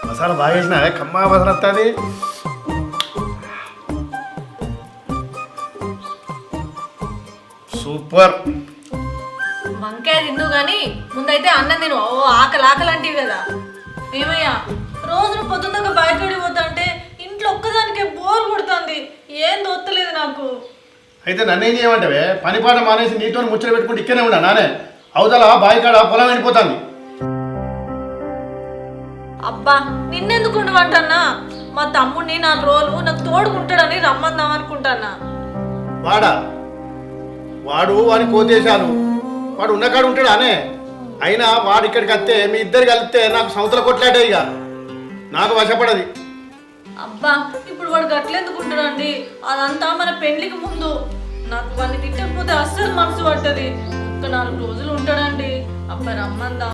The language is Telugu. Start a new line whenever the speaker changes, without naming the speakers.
మసాలా బాగా వేసిన కమ్మా మసాలా వస్తుంది. సూపర్.
వంకాయ తిందు కానీ ముందైతే అన్నం తిను. ఓ ఆకలి ఆకలి అంటివి కదా. ఏమయ్యా రోజును పొద్దున్నగా బయటకి పోతా అంటే ఇంట్లో ఒక్కదానికే బోర్ కొడుతుంది. ఏం దొత్తలేదు నాకు.
అయితే నన్నేం చేయమంటావే? పని పాట మానేసి నీతో ముచ్చట పెట్టుకుంటే ఇక్కడే ఉన్నా నానే. అవతల బాయికాడ పొలం వెళ్ళిపోతుంది.
అబ్బా నిన్నెందుకు ఉండమంటన్నా? మా తమ్ముడిని 4 రోజులు నాకు తోడుకుంటాడని రమ్మందాం అనుకుంటానా.
వాడు వాడిని కోతేశాను. వాడు ఉన్నకాడు ఉంటాడు అనే. అయినా వాడు ఇక్కడికి వస్తే మీ ఇద్దరు కలిస్తే నాకు సంవత్సరాల కొట్లాటే. ఇక నాకు వశపడది.
అబ్బా ఇప్పుడు వాడు గట్లెందుకుంటాడండి? అదంతా మన పెళ్లికి ముందు. నాకు వాడిని తిట్టకపోతే అస్సలు మనసు పట్టది. ఒక్క 4 రోజులు ఉంటాడండి. అబ్బా రమ్మందా.